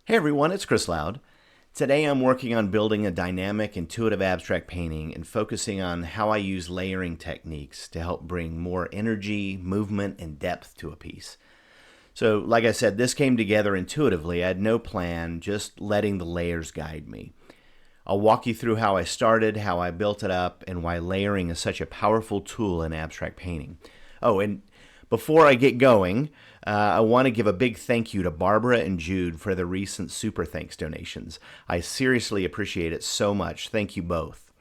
Hey everyone, it's Chris Loud. Today I'm working on building a dynamic, intuitive abstract painting and focusing on how I use layering techniques to help bring more energy, movement, and depth to a piece. So, like I said, this came together intuitively. I had no plan, just letting the layers guide me. I'll walk you through how I started, how I built it up, and why layering is such a powerful tool in abstract painting. Oh, and before I get going, I want to give a big thank you to Barbara and Jude for the recent Super Thanks donations. I seriously appreciate it so much. Thank you both.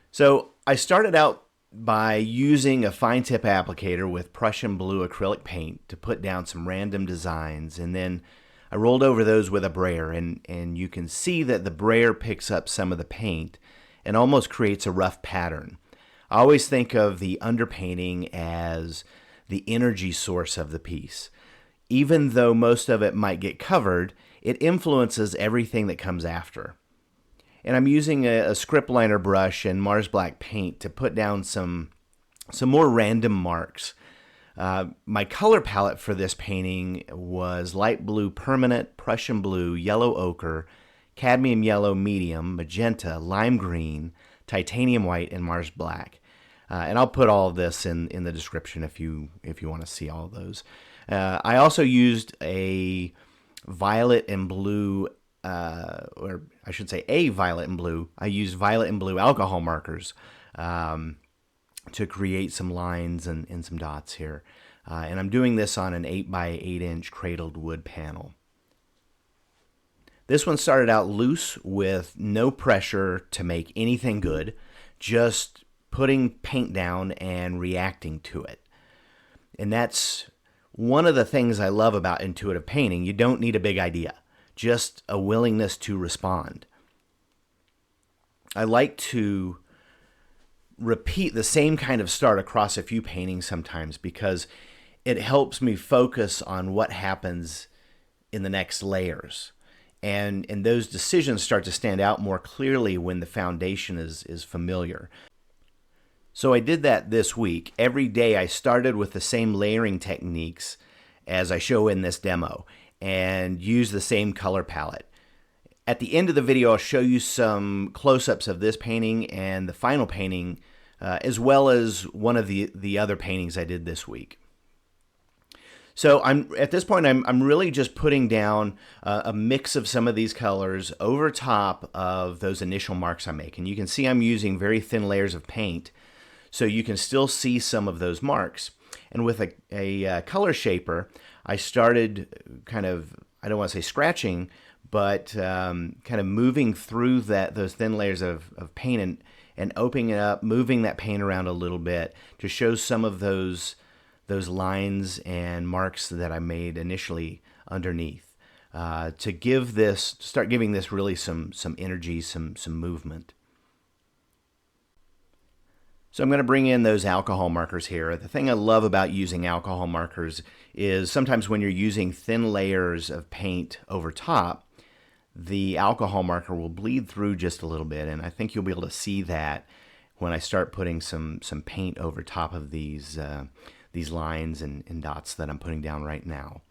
So I started out by using a fine tip applicator with Prussian blue acrylic paint to put down some random designs, and then I rolled over those with a brayer, and you can see that the brayer picks up some of the paint and almost creates a rough pattern. I always think of the underpainting as the energy source of the piece. Even though most of it might get covered, it influences everything that comes after. And I'm using a script liner brush and Mars Black paint to put down some more random marks. My color palette for this painting was light blue permanent, Prussian blue, yellow ochre, cadmium yellow medium, magenta, lime green, titanium white, and Mars Black. And I'll put all of this in the description if you want to see all of those. I also used a violet and blue, or I should say a violet and blue. I used violet and blue alcohol markers to create some lines and some dots here. And I'm doing this on an 8 by 8 inch cradled wood panel. This one started out loose with no pressure to make anything good, just putting paint down and reacting to it. And that's one of the things I love about intuitive painting. You don't need a big idea, just a willingness to respond. I like to repeat the same kind of start across a few paintings sometimes because it helps me focus on what happens in the next layers. And those decisions start to stand out more clearly when the foundation is familiar. So I did that this week. Every day I started with the same layering techniques as I show in this demo and use the same color palette. At the end of the video, I'll show you some close-ups of this painting and the final painting, as well as one of the other paintings I did this week. So at this point, I'm really just putting down a mix of some of these colors over top of those initial marks I make. And you can see I'm using very thin layers of paint, so you can still see some of those marks. And with a color shaper, I started kind of, I don't want to say scratching, but kind of moving through those thin layers of paint and opening it up, moving that paint around a little bit to show some of those lines and marks that I made initially underneath, to start giving this really some energy, some movement. So I'm going to bring in those alcohol markers here. The thing I love about using alcohol markers is sometimes when you're using thin layers of paint over top, the alcohol marker will bleed through just a little bit, and I think you'll be able to see that when I start putting some paint over top of these lines and dots that I'm putting down right now.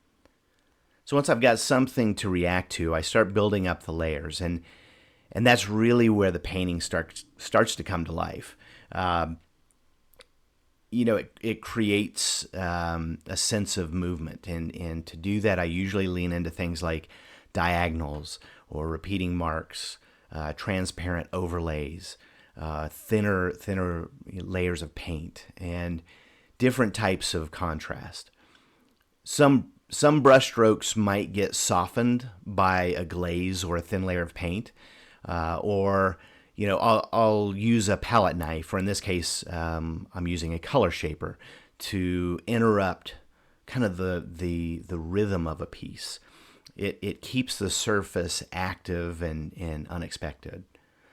So once I've got something to react to, I start building up the layers, and that's really where the painting starts to come to life. It creates a sense of movement, and to do that I usually lean into things like diagonals or repeating marks, transparent overlays, thinner layers of paint, and different types of contrast. Some brush strokes might get softened by a glaze or a thin layer of paint, or I'll use a palette knife, or in this case, I'm using a color shaper to interrupt kind of the rhythm of a piece. It keeps the surface active and unexpected.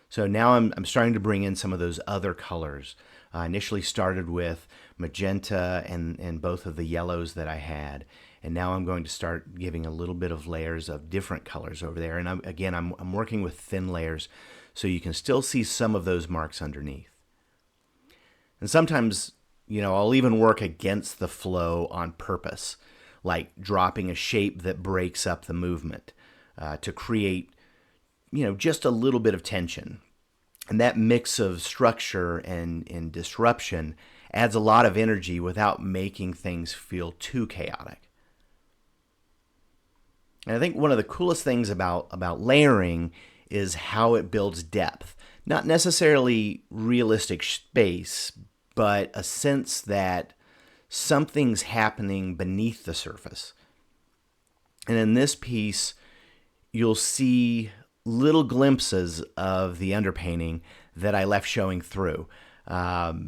So now I'm starting to bring in some of those other colors. I initially started with magenta and both of the yellows that I had, and now I'm going to start giving a little bit of layers of different colors over there. And I'm working with thin layers, so you can still see some of those marks underneath. And sometimes, I'll even work against the flow on purpose, like dropping a shape that breaks up the movement. to create, just a little bit of tension. And that mix of structure and disruption adds a lot of energy without making things feel too chaotic. And I think one of the coolest things about layering is how it builds depth. Not necessarily realistic space, but a sense that something's happening beneath the surface. And in this piece, you'll see little glimpses of the underpainting that I left showing through. I'll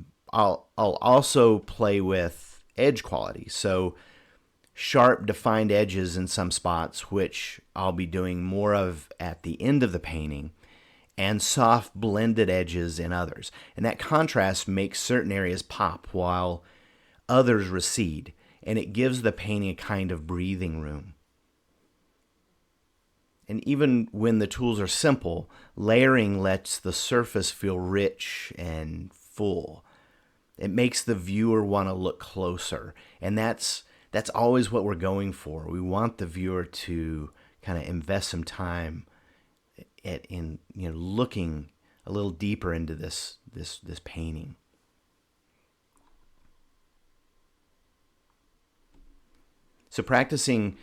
also play with edge quality. So sharp, defined edges in some spots, which I'll be doing more of at the end of the painting, and soft blended edges in others. And that contrast makes certain areas pop while others recede, and it gives the painting a kind of breathing room. And even when the tools are simple, layering lets the surface feel rich and full. It makes the viewer want to look closer, and that's always what we're going for. We want the viewer to kind of invest some time in looking a little deeper into this painting. So practicing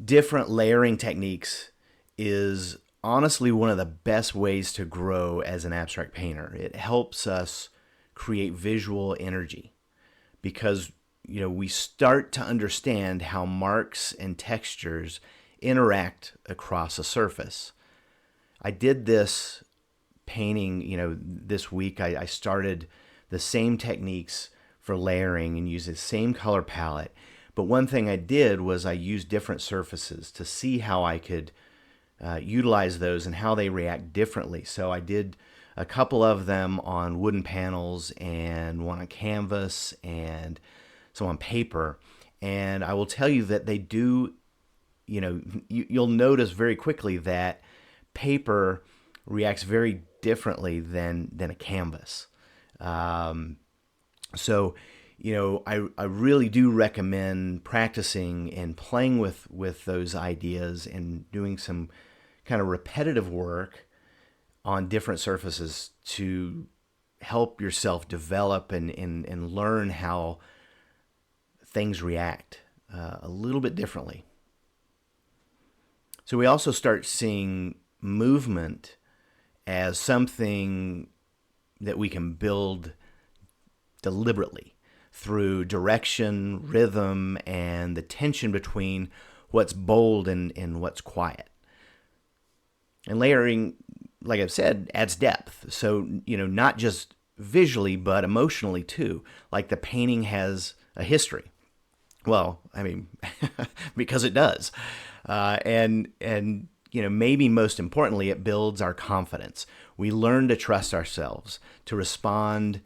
different layering techniques is honestly one of the best ways to grow as an abstract painter. It helps us create visual energy because we start to understand how marks and textures interact across a surface. I did this painting, this week. I started the same techniques for layering and used the same color palette. But one thing I did was I used different surfaces to see how I could utilize those and how they react differently. So I did a couple of them on wooden panels and one on canvas and some on paper. And I will tell you that they do, you'll notice very quickly that paper reacts very differently than a canvas. So I really do recommend practicing and playing with those ideas and doing some kind of repetitive work on different surfaces to help yourself develop and learn how things react a little bit differently. So we also start seeing movement as something that we can build deliberately through direction, rhythm, and the tension between what's bold and what's quiet. And layering, like I've said, adds depth. So, not just visually, but emotionally too. Like the painting has a history. Well, I mean, because it does. And maybe most importantly, it builds our confidence. We learn to trust ourselves, to respond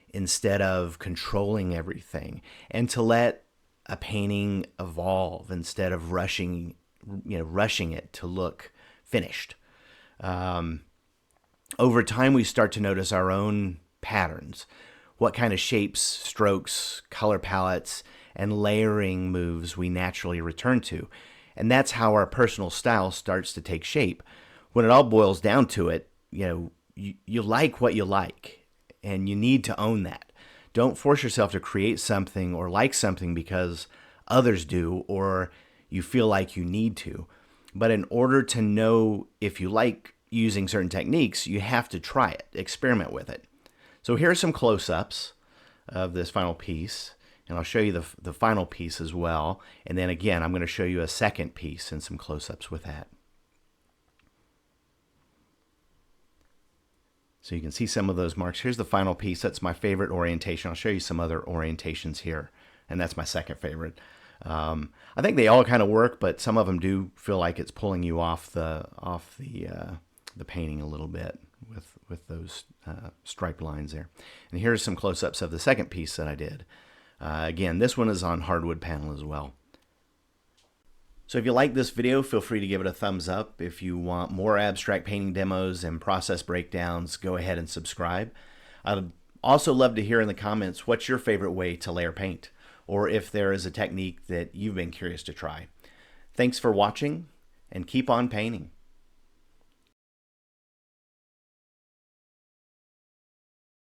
instead of controlling everything, and to let a painting evolve instead of rushing it to look finished. Over time, we start to notice our own patterns, what kind of shapes, strokes, color palettes, and layering moves we naturally return to. And that's how our personal style starts to take shape. When it all boils down to it, you like what you like, and you need to own that. Don't force yourself to create something or like something because others do or you feel like you need to. But in order to know if you like using certain techniques, you have to try it, experiment with it. So here are some close-ups of this final piece, and I'll show you the final piece as well. And then again, I'm going to show you a second piece and some close-ups with that. So you can see some of those marks. Here's the final piece. That's my favorite orientation. I'll show you some other orientations here, and that's my second favorite. I think they all kind of work, but some of them do feel like it's pulling you off the painting a little bit with those striped lines there. And here's some close-ups of the second piece that I did. Again, this one is on hardwood panel as well. So if you like this video, feel free to give it a thumbs up. If you want more abstract painting demos and process breakdowns, go ahead and subscribe. I'd also love to hear in the comments what's your favorite way to layer paint, or if there is a technique that you've been curious to try. Thanks for watching. and keep on painting.